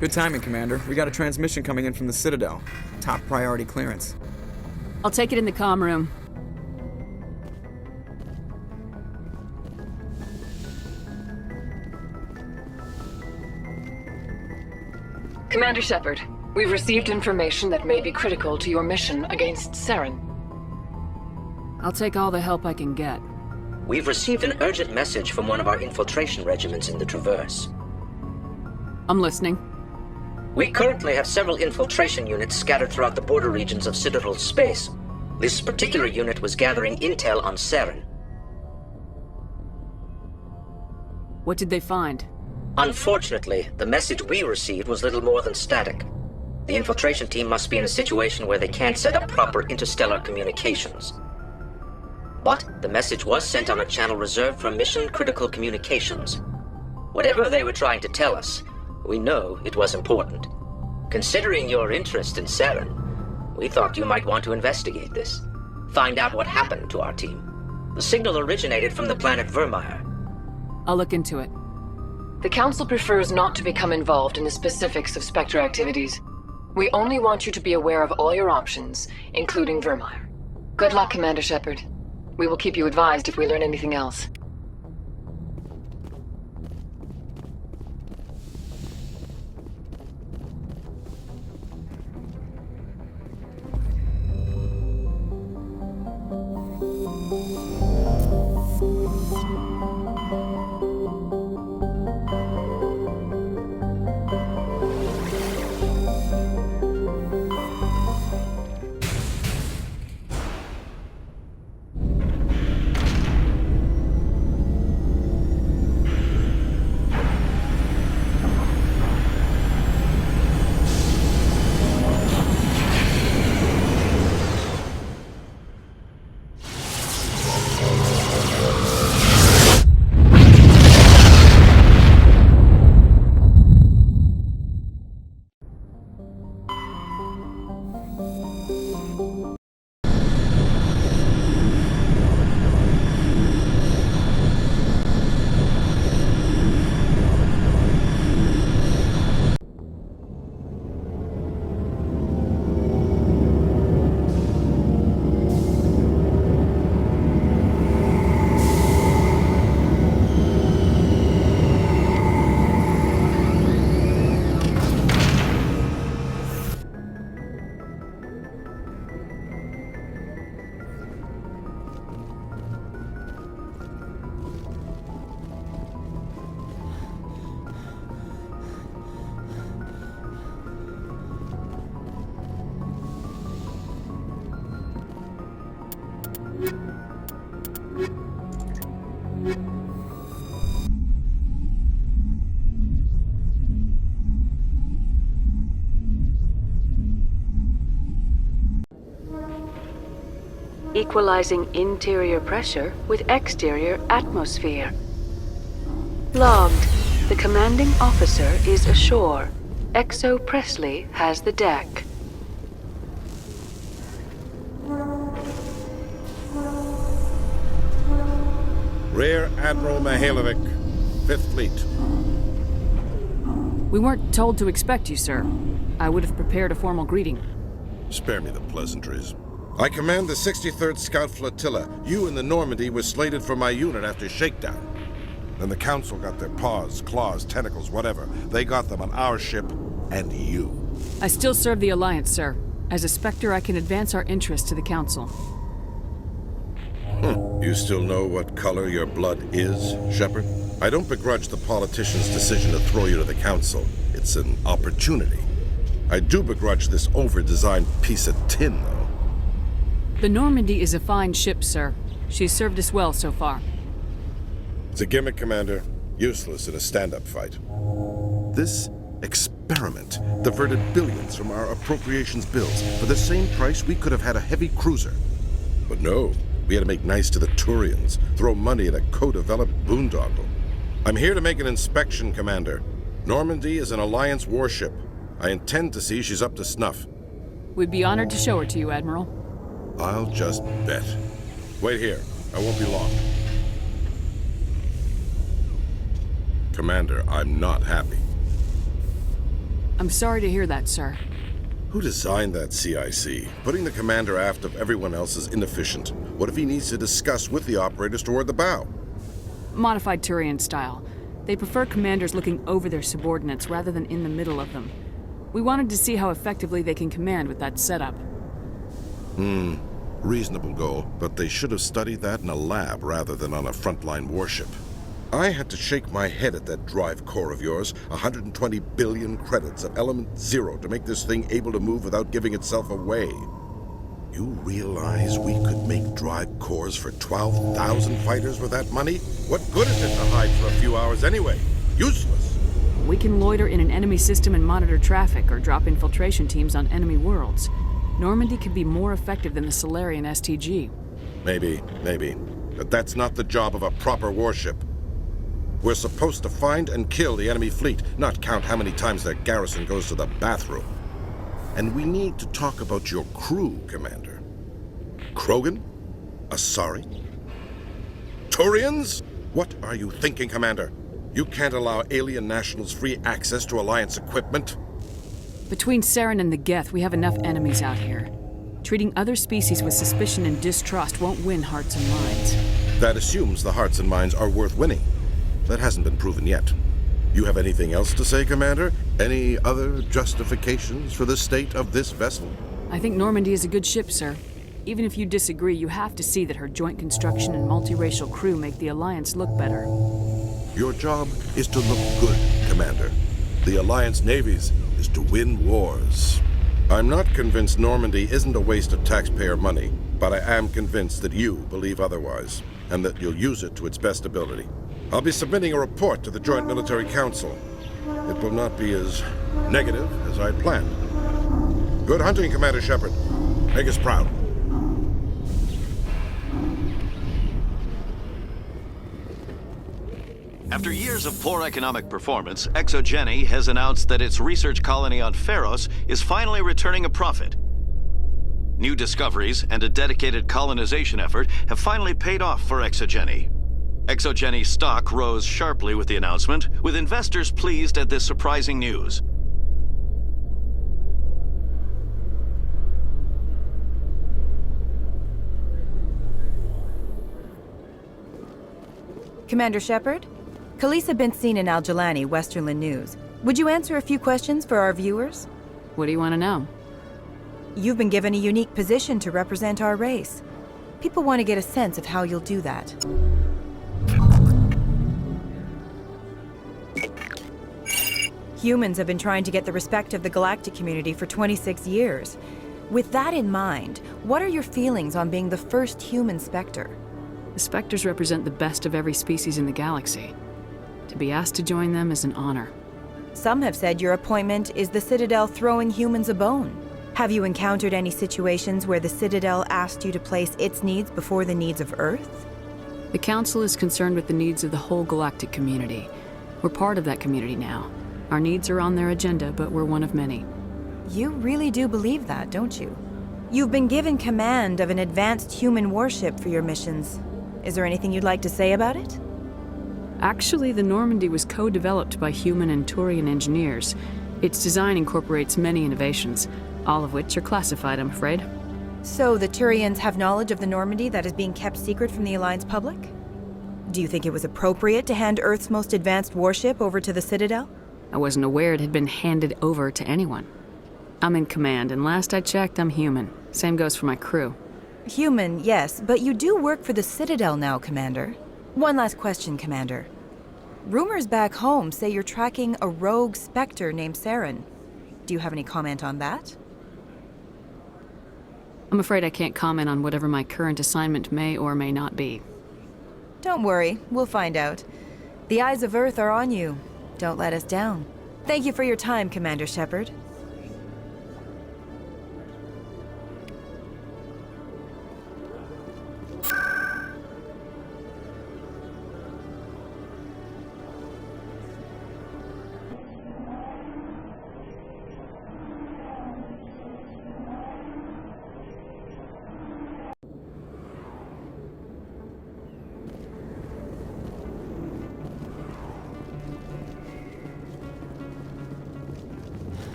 Good timing, Commander. We got a transmission coming in from the Citadel. Top priority clearance. I'll take it in the comm room. Commander Shepard, we've received information that may be critical to your mission against Saren. I'll take all the help I can get. We've received an urgent message from one of our infiltration regiments in the Traverse. I'm listening. We currently have several infiltration units scattered throughout the border regions of Citadel's space. This particular unit was gathering intel on Saren. What did they find? Unfortunately, the message we received was little more than static. The infiltration team must be in a situation where they can't set up proper interstellar communications. But the message was sent on a channel reserved for mission-critical communications. Whatever they were trying to tell us, we know it was important. Considering your interest in Saren, we thought you might want to investigate this. Find out what happened to our team. The signal originated from the planet Vermeer. I'll look into it. The Council prefers not to become involved in the specifics of Spectre activities. We only want you to be aware of all your options, including Vermeer. Good luck, Commander Shepard. We will keep you advised if we learn anything else. Equalizing interior pressure with exterior atmosphere. Logged. The commanding officer is ashore. Exo Presley has the deck. Rear Admiral Mihailovic, 5th Fleet. We weren't told to expect you, sir. I would have prepared a formal greeting. Spare me the pleasantries. I command the 63rd Scout Flotilla. You and the Normandy were slated for my unit after shakedown. Then the Council got their paws, claws, tentacles, whatever. They got them on our ship, and you. I still serve the Alliance, sir. As a Spectre, I can advance our interests to the Council. You still know what color your blood is, Shepard? I don't begrudge the politician's decision to throw you to the Council. It's an opportunity. I do begrudge this over-designed piece of tin, though. The Normandy is a fine ship, sir. She's served us well so far. It's a gimmick, Commander. Useless in a stand-up fight. This experiment diverted billions from our appropriations bills. For the same price, we could have had a heavy cruiser. But no, we had to make nice to the Turians, throw money at a co-developed boondoggle. I'm here to make an inspection, Commander. Normandy is an Alliance warship. I intend to see she's up to snuff. We'd be honored to show her to you, Admiral. I'll just bet. Wait here. I won't be long. Commander, I'm not happy. I'm sorry to hear that, sir. Who designed that CIC? Putting the commander aft of everyone else is inefficient. What if he needs to discuss with the operators toward the bow? Modified Turian style. They prefer commanders looking over their subordinates rather than in the middle of them. We wanted to see how effectively they can command with that setup. Reasonable goal, but they should have studied that in a lab rather than on a frontline warship. I had to shake my head at that drive core of yours. 120 billion credits at element 0 to make this thing able to move without giving itself away. You realize we could make drive cores for 12,000 fighters with that money? What good is it to hide for a few hours anyway? Useless. We can loiter in an enemy system and monitor traffic or drop infiltration teams on enemy worlds. Normandy could be more effective than the Solarian STG. Maybe. But that's not the job of a proper warship. We're supposed to find and kill the enemy fleet, not count how many times their garrison goes to the bathroom. And we need to talk about your crew, Commander. Krogan? Asari? Turians? What are you thinking, Commander? You can't allow alien nationals free access to Alliance equipment? Between Saren and the Geth, we have enough enemies out here. Treating other species with suspicion and distrust won't win hearts and minds. That assumes the hearts and minds are worth winning. That hasn't been proven yet. You have anything else to say, Commander? Any other justifications for the state of this vessel? I think Normandy is a good ship, sir. Even if you disagree, you have to see that her joint construction and multiracial crew make the Alliance look better. Your job is to look good, Commander. The Alliance navies is to win wars. I'm not convinced Normandy isn't a waste of taxpayer money, but I am convinced that you believe otherwise, and that you'll use it to its best ability. I'll be submitting a report to the Joint Military Council. It will not be as negative as I planned. Good hunting, Commander Shepard. Make us proud. After years of poor economic performance, ExoGeni has announced that its research colony on Pharos is finally returning a profit. New discoveries and a dedicated colonization effort have finally paid off for ExoGeni. ExoGeni stock rose sharply with the announcement, with investors pleased at this surprising news. Commander Shepard? Khaleesa bint Sinan Al-Jalani, Westerland News. Would you answer a few questions for our viewers? What do you want to know? You've been given a unique position to represent our race. People want to get a sense of how you'll do that. Humans have been trying to get the respect of the galactic community for 26 years. With that in mind, what are your feelings on being the first human Spectre? The Spectres represent the best of every species in the galaxy. To be asked to join them is an honor. Some have said your appointment is the Citadel throwing humans a bone. Have you encountered any situations where the Citadel asked you to place its needs before the needs of Earth? The Council is concerned with the needs of the whole galactic community. We're part of that community now. Our needs are on their agenda, but we're one of many. You really do believe that, don't you? You've been given command of an advanced human warship for your missions. Is there anything you'd like to say about it? Actually, the Normandy was co-developed by human and Turian engineers. Its design incorporates many innovations, all of which are classified, I'm afraid. So the Turians have knowledge of the Normandy that is being kept secret from the Alliance public? Do you think it was appropriate to hand Earth's most advanced warship over to the Citadel? I wasn't aware it had been handed over to anyone. I'm in command, and last I checked, I'm human. Same goes for my crew. Human, yes, but you do work for the Citadel now, Commander. One last question, Commander. Rumors back home say you're tracking a rogue Spectre named Saren. Do you have any comment on that? I'm afraid I can't comment on whatever my current assignment may or may not be. Don't worry, we'll find out. The eyes of Earth are on you. Don't let us down. Thank you for your time, Commander Shepard.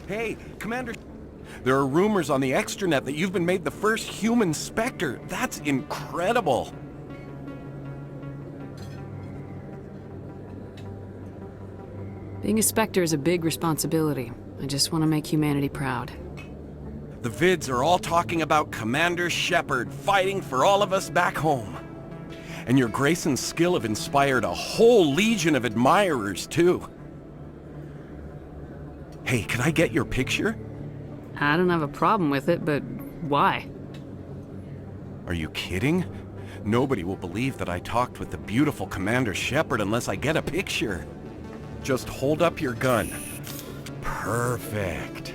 Hey, Commander, there are rumors on the extranet that you've been made the first human Spectre. That's incredible. Being a Spectre is a big responsibility. I just want to make humanity proud. The vids are all talking about Commander Shepard fighting for all of us back home. And your grace and skill have inspired a whole legion of admirers, too. Hey, can I get your picture? I don't have a problem with it, but why? Are you kidding? Nobody will believe that I talked with the beautiful Commander Shepard unless I get a picture. Just hold up your gun. Perfect.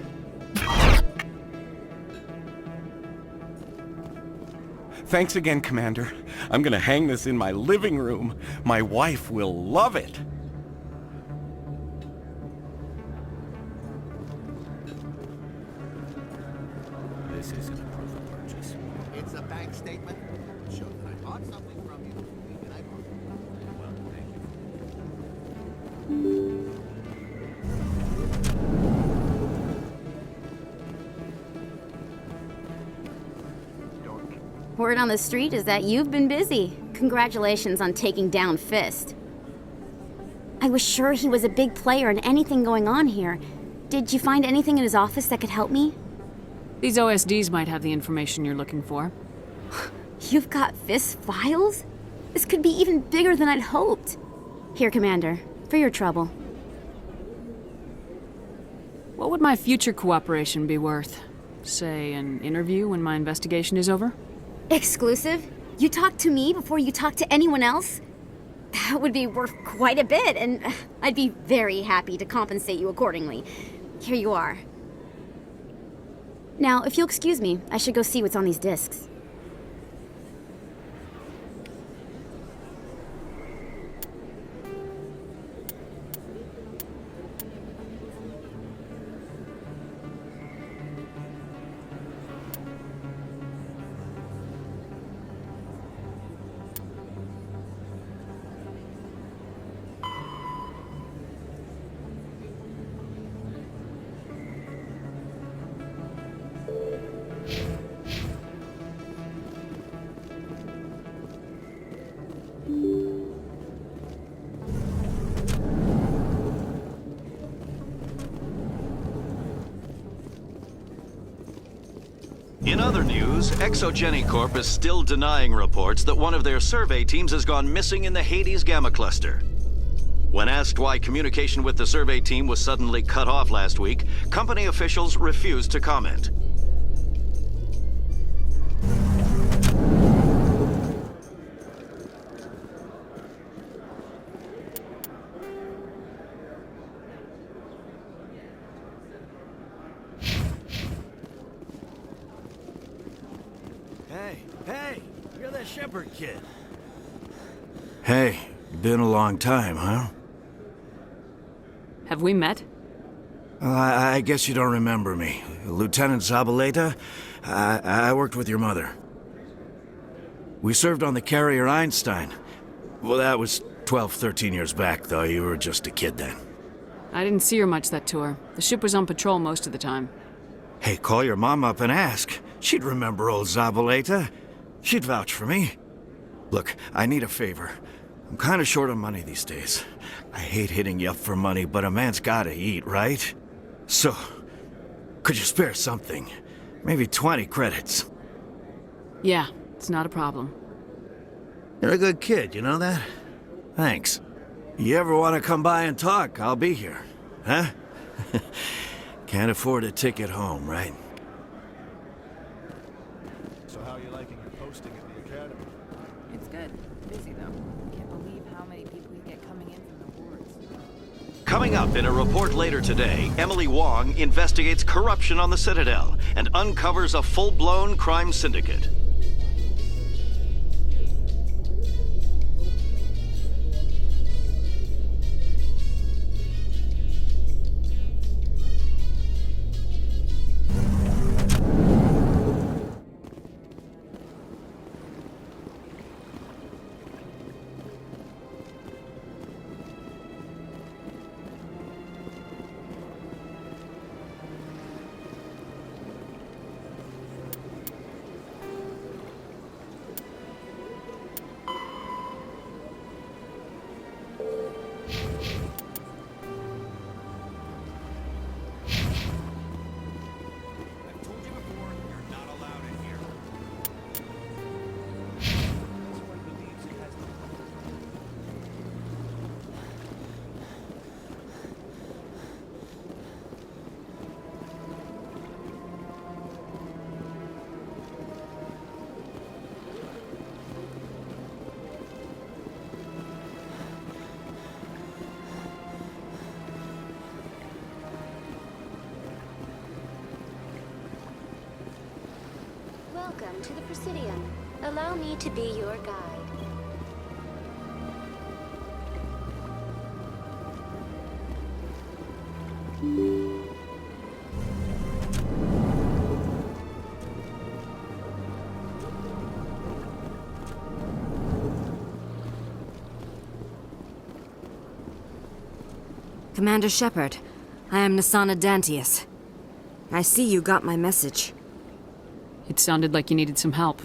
Thanks again, Commander. I'm gonna hang this in my living room. My wife will love it. This isn't a proof of purchase. It's a bank statement. Show that I bought something from you. And I bought it. Well, thank you. Word on the street is that you've been busy. Congratulations on taking down Fist. I was sure he was a big player in anything going on here. Did you find anything in his office that could help me? These OSDs might have the information you're looking for. You've got Fist files? This could be even bigger than I'd hoped. Here, Commander, for your trouble. What would my future cooperation be worth? Say, an interview when my investigation is over? Exclusive? You talk to me before you talk to anyone else? That would be worth quite a bit, and I'd be very happy to compensate you accordingly. Here you are. Now, if you'll excuse me, I should go see what's on these discs. In other news, Exogeny Corp is still denying reports that one of their survey teams has gone missing in the Hades Gamma Cluster. When asked why communication with the survey team was suddenly cut off last week, company officials refused to comment. Hey, you're that Shepard kid. Hey, been a long time, huh? Have we met? Well, I guess you don't remember me. Lieutenant Zabaleta? I worked with your mother. We served on the carrier Einstein. Well, that was 12, 13 years back, though. You were just a kid then. I didn't see her much that tour. The ship was on patrol most of the time. Hey, call your mom up and ask. She'd remember old Zabaleta. She'd vouch for me. Look, I need a favor. I'm kind of short on money these days. I hate hitting you up for money, but a man's gotta eat, right? So, could you spare something? Maybe 20 credits. Yeah, it's not a problem. You're a good kid, you know that? Thanks. You ever want to come by and talk, I'll be here. Huh? Can't afford a ticket home, right? So how are you liking your posting at the academy? It's good. Busy, though. Can't believe how many people you get coming in from the wards. Coming up in a report later today, Emily Wong investigates corruption on the Citadel and uncovers a full-blown crime syndicate. Welcome to the Presidium. Allow me to be your guide. Commander Shepard, I am Nasana Dantius. I see you got my message. It sounded like you needed some help.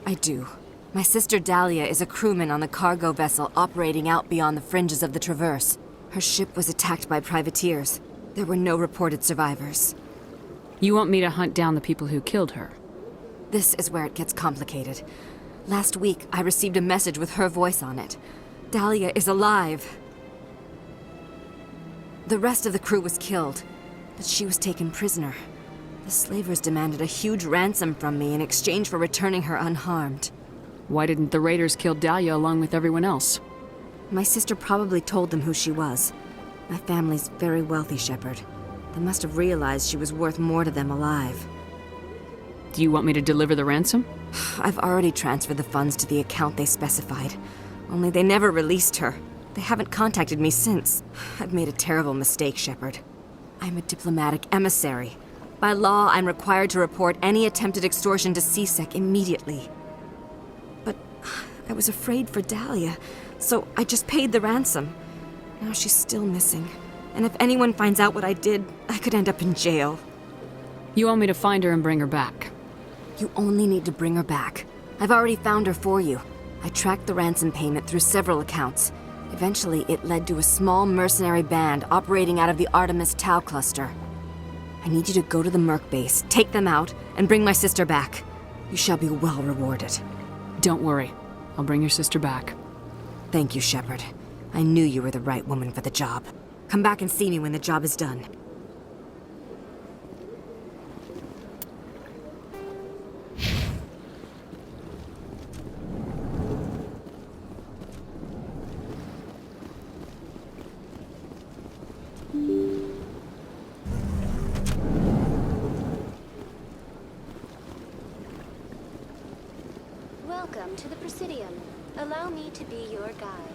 I do. My sister Dahlia is a crewman on the cargo vessel operating out beyond the fringes of the Traverse. Her ship was attacked by privateers. There were no reported survivors. You want me to hunt down the people who killed her? This is where it gets complicated. Last week, I received a message with her voice on it. Dahlia is alive. The rest of the crew was killed, but she was taken prisoner. The slavers demanded a huge ransom from me in exchange for returning her unharmed. Why didn't the raiders kill Dahlia along with everyone else? My sister probably told them who she was. My family's very wealthy, Shepard. They must have realized she was worth more to them alive. Do you want me to deliver the ransom? I've already transferred the funds to the account they specified. Only they never released her. They haven't contacted me since. I've made a terrible mistake, Shepard. I'm a diplomatic emissary. By law, I'm required to report any attempted extortion to C-Sec immediately. But I was afraid for Dahlia, so I just paid the ransom. Now she's still missing. And if anyone finds out what I did, I could end up in jail. You want me to find her and bring her back? You only need to bring her back. I've already found her for you. I tracked the ransom payment through several accounts. Eventually, it led to a small mercenary band operating out of the Artemis Tau cluster. I need you to go to the Merc base, take them out, and bring my sister back. You shall be well rewarded. Don't worry. I'll bring your sister back. Thank you, Shepard. I knew you were the right woman for the job. Come back and see me when the job is done. Welcome to the Presidium. Allow me to be your guide.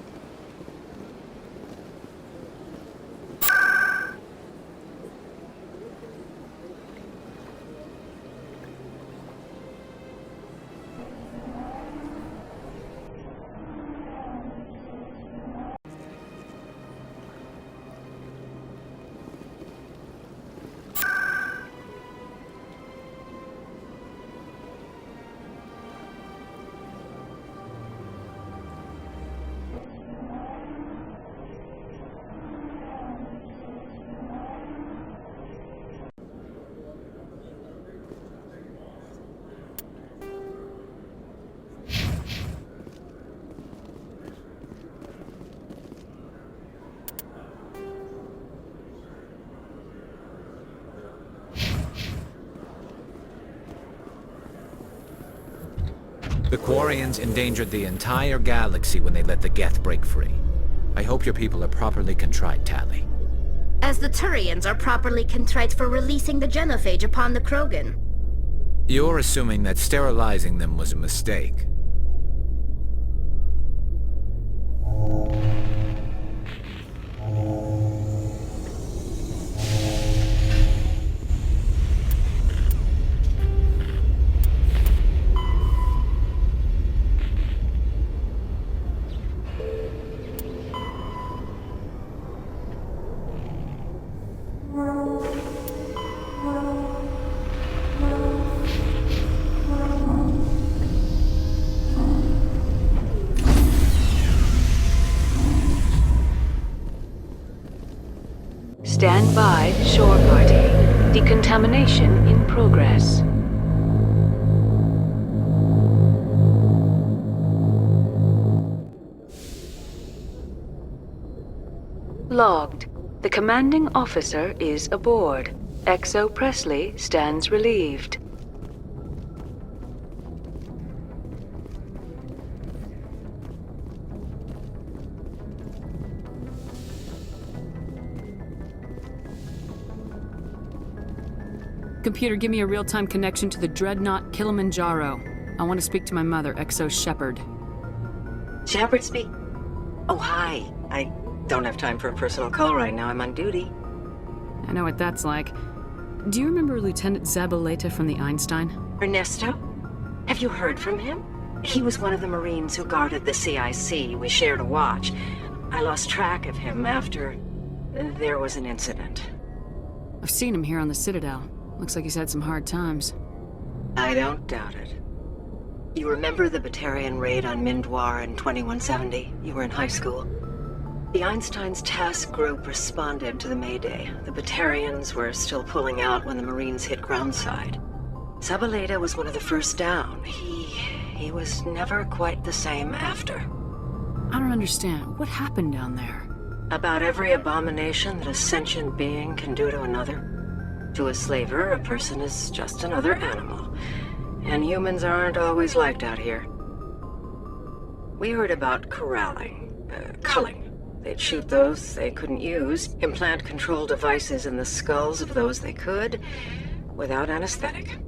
The Quarians endangered the entire galaxy when they let the Geth break free. I hope your people are properly contrite, Tali. As the Turians are properly contrite for releasing the genophage upon the Krogan. You're assuming that sterilizing them was a mistake. Stand by, shore party. Decontamination in progress. Logged. The commanding officer is aboard. XO Presley stands relieved. Computer, give me a real-time connection to the Dreadnought Kilimanjaro. I want to speak to my mother, XO Shepard. Shepard speak? Oh, hi. I don't have time for a personal call right now. I'm on duty. I know what that's like. Do you remember Lieutenant Zabaleta from the Einstein? Ernesto? Have you heard from him? He was one of the Marines who guarded the CIC. We shared a watch. I lost track of him after there was an incident. I've seen him here on the Citadel. Looks like he's had some hard times. I don't doubt it. You remember the Batarian raid on Mindwar in 2170? You were in high school. The Einstein's task group responded to the Mayday. The Batarians were still pulling out when the Marines hit groundside. Zabaleta was one of the first down. He was never quite the same after. I don't understand. What happened down there? About every abomination that a sentient being can do to another. To a slaver, a person is just another animal. And humans aren't always liked out here. We heard about culling. They'd shoot those they couldn't use, implant control devices in the skulls of those they could, without anesthetic.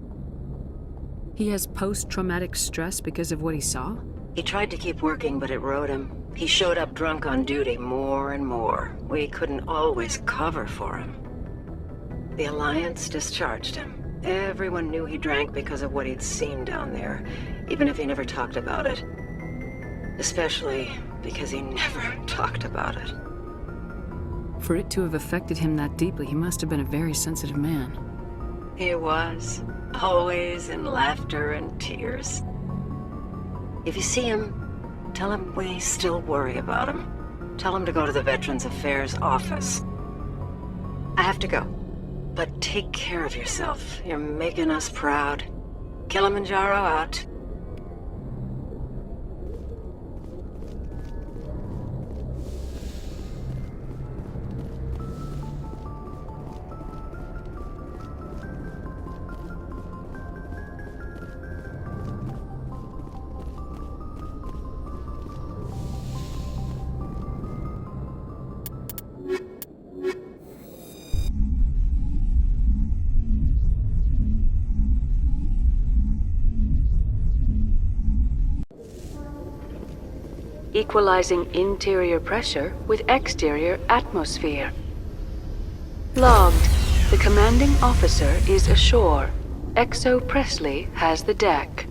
He has post-traumatic stress because of what he saw? He tried to keep working, but it rode him. He showed up drunk on duty more and more. We couldn't always cover for him. The Alliance discharged him. Everyone knew he drank because of what he'd seen down there, even if he never talked about it. Especially because he never talked about it. For it to have affected him that deeply, he must have been a very sensitive man. He was. Always in laughter and tears. If you see him, tell him we still worry about him. Tell him to go to the Veterans Affairs office. I have to go. But take care of yourself. You're making us proud. Kilimanjaro out. Equalizing interior pressure with exterior atmosphere. Logged. The commanding officer is ashore. XO Presley has the deck.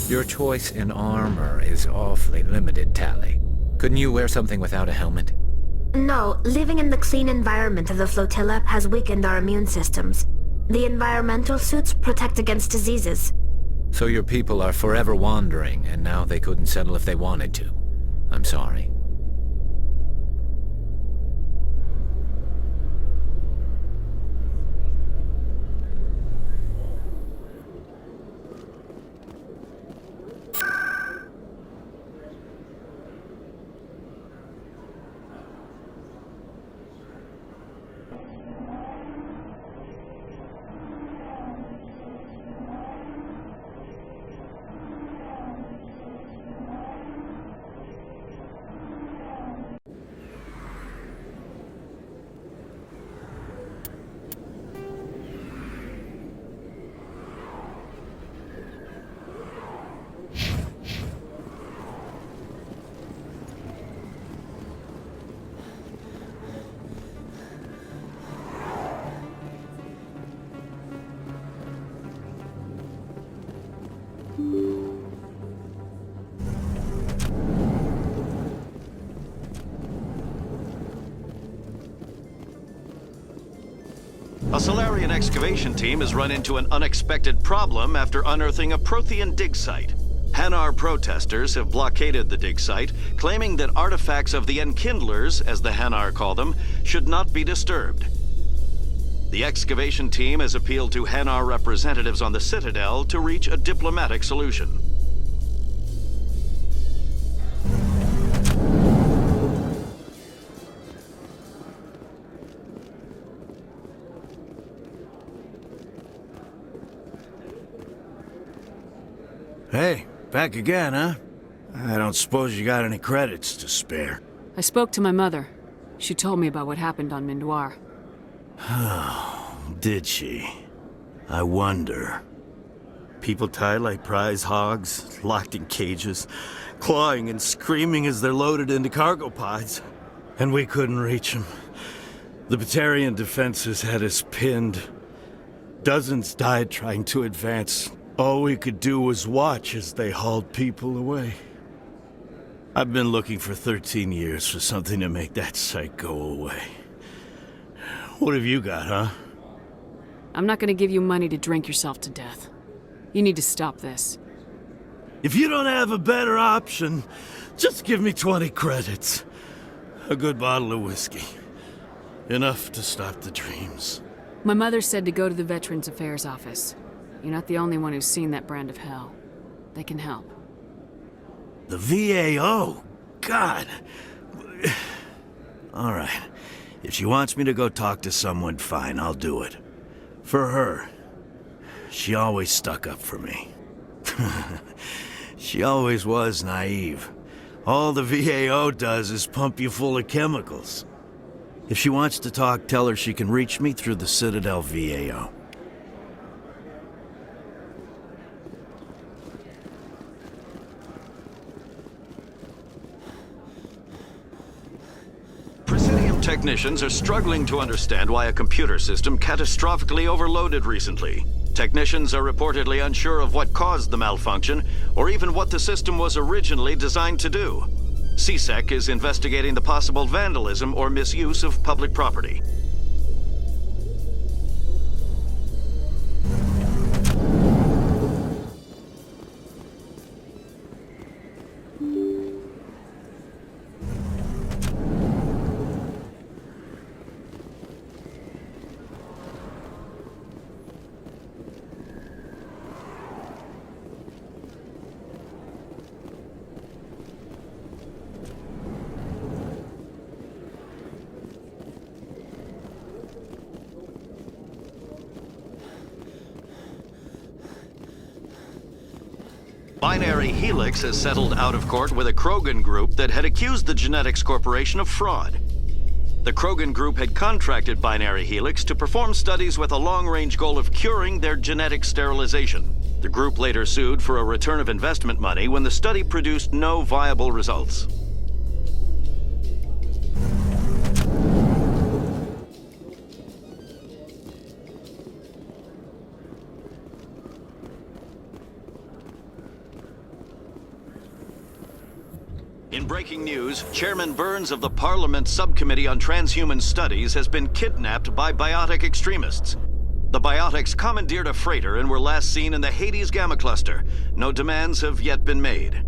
Your choice in armor is awfully limited, Tali. Couldn't you wear something without a helmet? No, living in the clean environment of the flotilla has weakened our immune systems. The environmental suits protect against diseases. So your people are forever wandering, and now they couldn't settle if they wanted to. I'm sorry. A Solarian excavation team has run into an unexpected problem after unearthing a Prothean dig site. Hanar protesters have blockaded the dig site, claiming that artifacts of the Enkindlers, as the Hanar call them, should not be disturbed. The excavation team has appealed to Hanar representatives on the Citadel to reach a diplomatic solution. Hey, back again, huh? I don't suppose you got any credits to spare. I spoke to my mother. She told me about what happened on Mindoir. Oh, did she? I wonder. People tied like prize hogs, locked in cages, clawing and screaming as they're loaded into cargo pods. And we couldn't reach them. The Batarian defenses had us pinned. Dozens died trying to advance. All we could do was watch as they hauled people away. I've been looking for 13 years for something to make that sight go away. What have you got, huh? I'm not gonna give you money to drink yourself to death. You need to stop this. If you don't have a better option, just give me 20 credits. A good bottle of whiskey. Enough to stop the dreams. My mother said to go to the Veterans Affairs office. You're not the only one who's seen that brand of hell. They can help. The VAO? God. All right. If she wants me to go talk to someone, fine, I'll do it. For her. She always stuck up for me. She always was naive. All the VAO does is pump you full of chemicals. If she wants to talk, tell her she can reach me through the Citadel VAO. Presidium technicians are struggling to understand why a computer system catastrophically overloaded recently. Technicians are reportedly unsure of what caused the malfunction, or even what the system was originally designed to do. CSEC is investigating the possible vandalism or misuse of public property. Binary Helix has settled out of court with a Krogan group that had accused the Genetics Corporation of fraud. The Krogan group had contracted Binary Helix to perform studies with a long-range goal of curing their genetic sterilization. The group later sued for a return of investment money when the study produced no viable results. In breaking news, Chairman Burns of the Parliament Subcommittee on Transhuman Studies has been kidnapped by biotic extremists. The biotics commandeered a freighter and were last seen in the Hades Gamma Cluster. No demands have yet been made.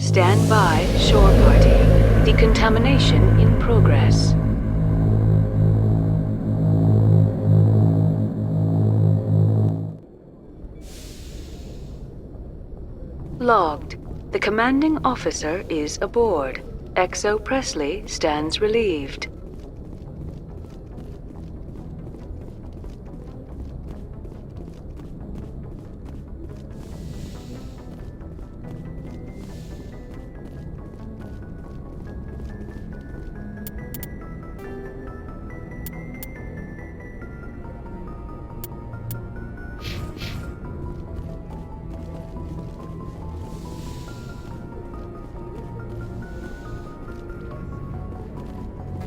Stand by, shore party. Decontamination in progress. Logged. The commanding officer is aboard. XO Presley stands relieved.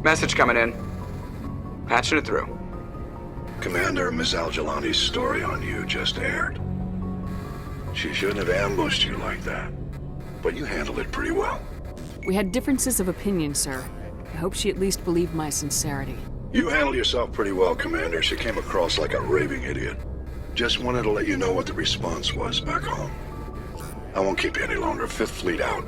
Message coming in. Patching it through. Commander, Miss Al-Jalani's story on you just aired. She shouldn't have ambushed you like that, but you handled it pretty well. We had differences of opinion, sir. I hope she at least believed my sincerity. You handled yourself pretty well, Commander. She came across like a raving idiot. Just wanted to let you know what the response was back home. I won't keep you any longer. Fifth Fleet out.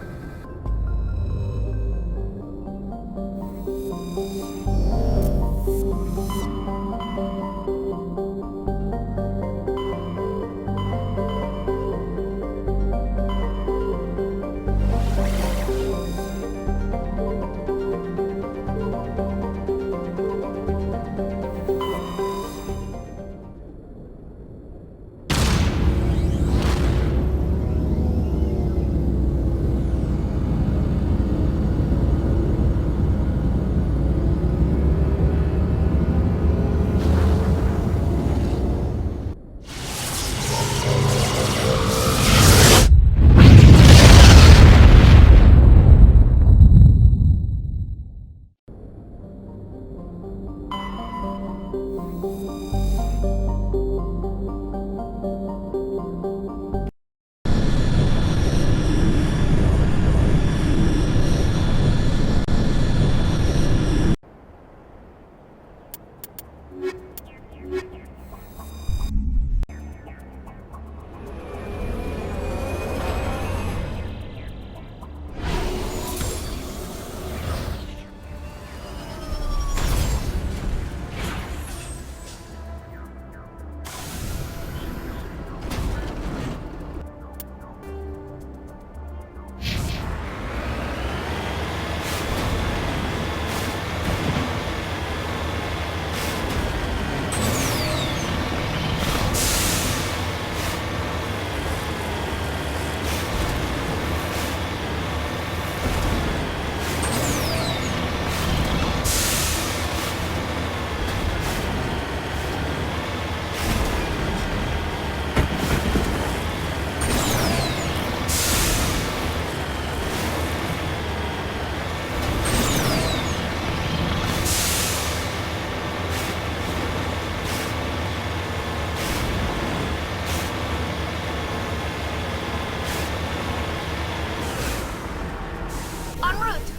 En route!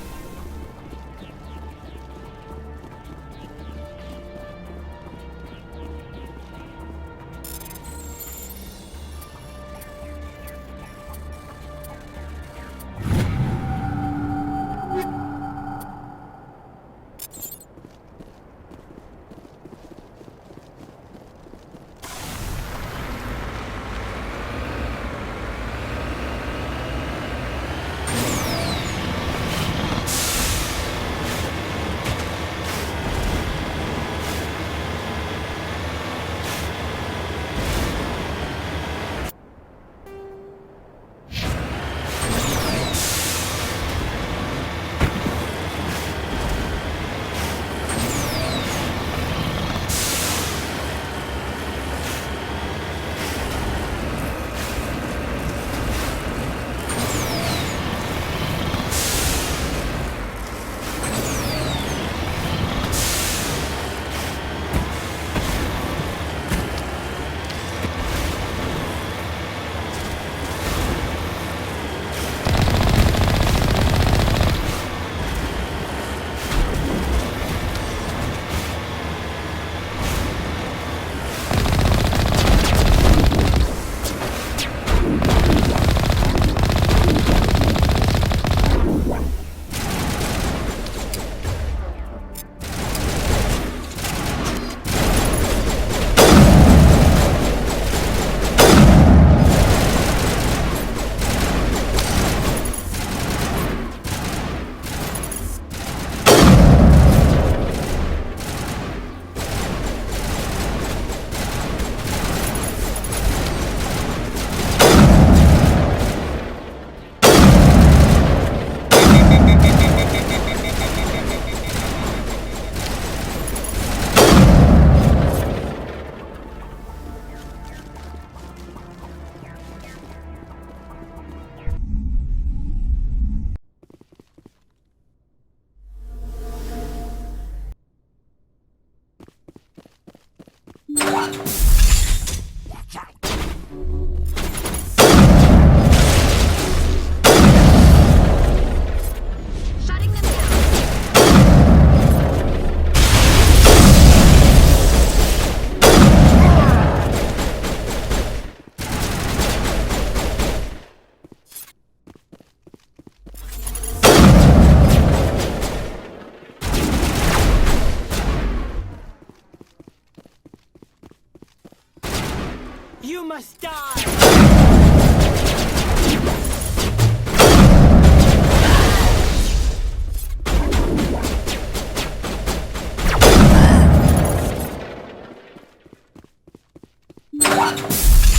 You must die!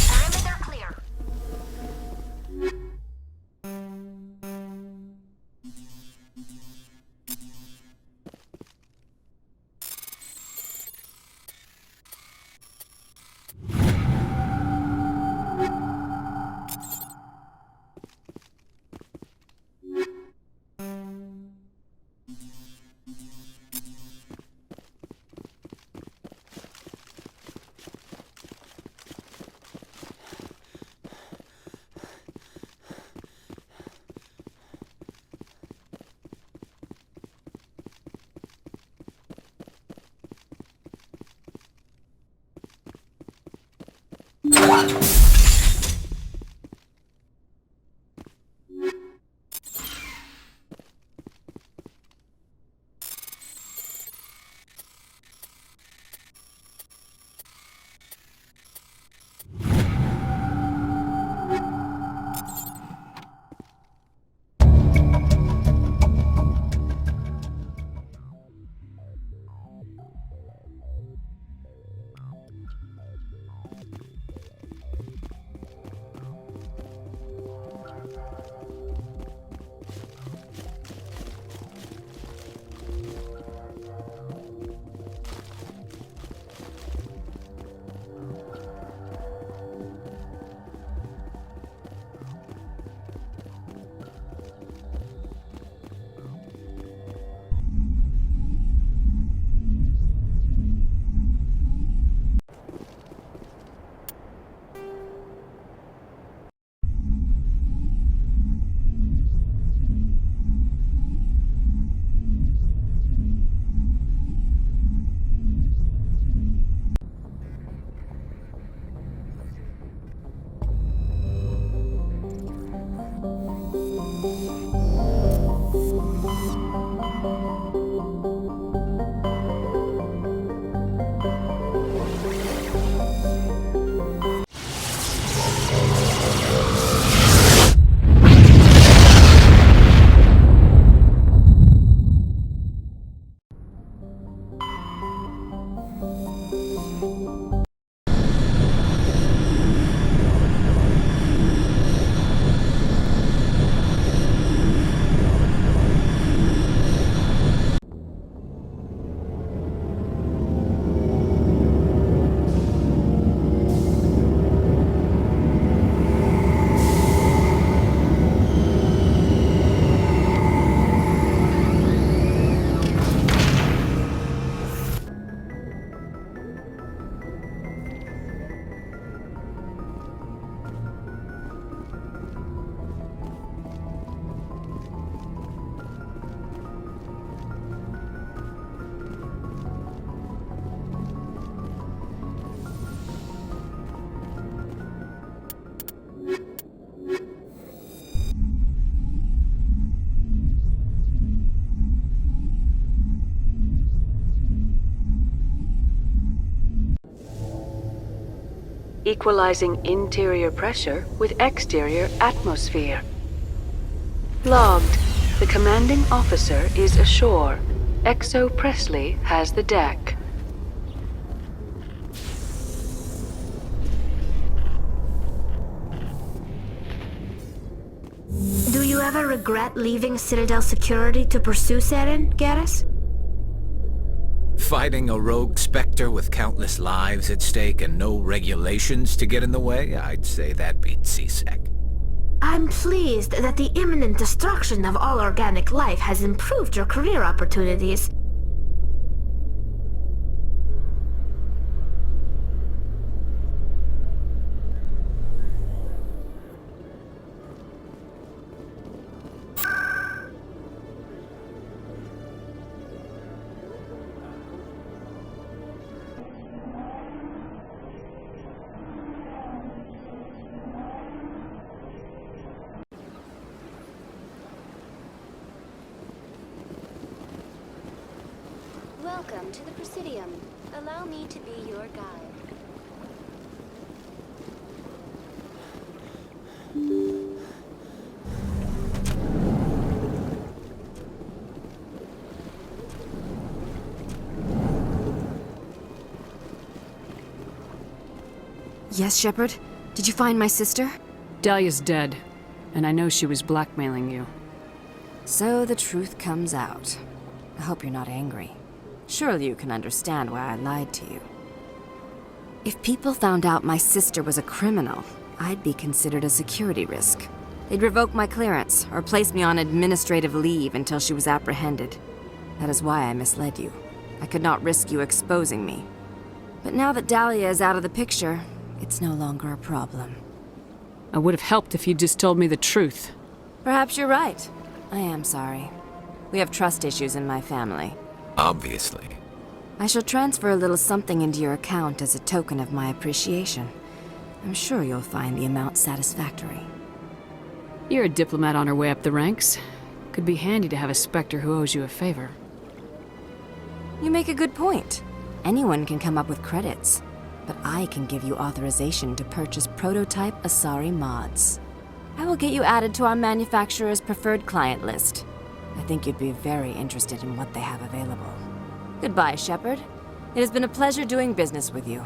Perimeter clear. Equalizing interior pressure with exterior atmosphere. Logged. The commanding officer is ashore. XO Presley has the deck. Do you ever regret leaving Citadel security to pursue Saren, Garrus? Fighting a rogue Spectre with countless lives at stake and no regulations to get in the way? I'd say that beats CSEC. I'm pleased that the imminent destruction of all organic life has improved your career opportunities. Welcome to the Presidium. Allow me to be your guide. Yes, Shepard? Did you find my sister? Dahlia's dead, and I know she was blackmailing you. So the truth comes out. I hope you're not angry. Surely you can understand why I lied to you. If people found out my sister was a criminal, I'd be considered a security risk. They'd revoke my clearance, or place me on administrative leave until she was apprehended. That is why I misled you. I could not risk you exposing me. But now that Dahlia is out of the picture, it's no longer a problem. I would have helped if you'd just told me the truth. Perhaps you're right. I am sorry. We have trust issues in my family. I'm sure you'll find the amount satisfactory. You're a diplomat on her way up the ranks. Could be handy to have a Spectre who owes you a favor. You make a good point. Anyone can come up with credits, but I can give you authorization to purchase prototype Asari mods. I will get you added to our manufacturer's preferred client list. I think you'd be very interested in what they have available. Goodbye, Shepard. It has been a pleasure doing business with you.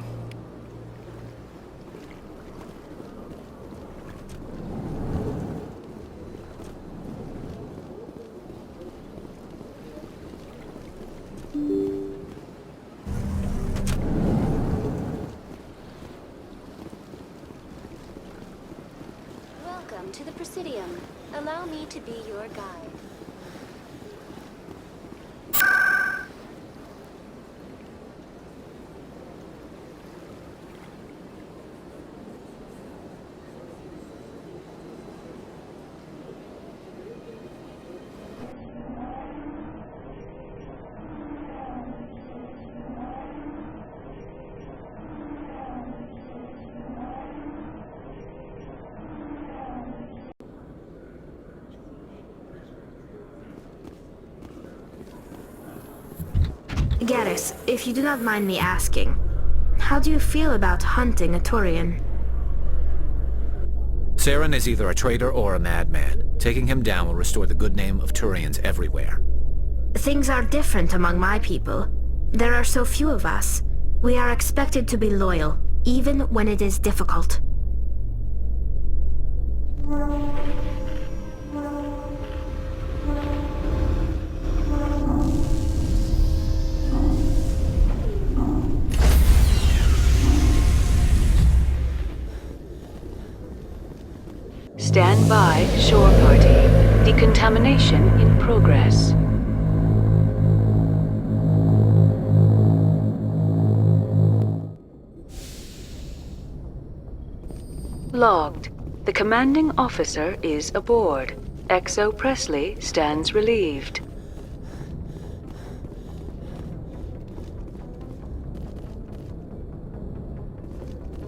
Welcome to the Presidium. Allow me to be your guide. Garrus, if you do not mind me asking, how do you feel about hunting a Turian? Saren is either a traitor or a madman. Taking him down will restore the good name of Turians everywhere. Things are different among my people. There are so few of us. We are expected to be loyal, even when it is difficult. Stand by, shore party. Decontamination in progress. Logged. The commanding officer is aboard. XO Presley stands relieved.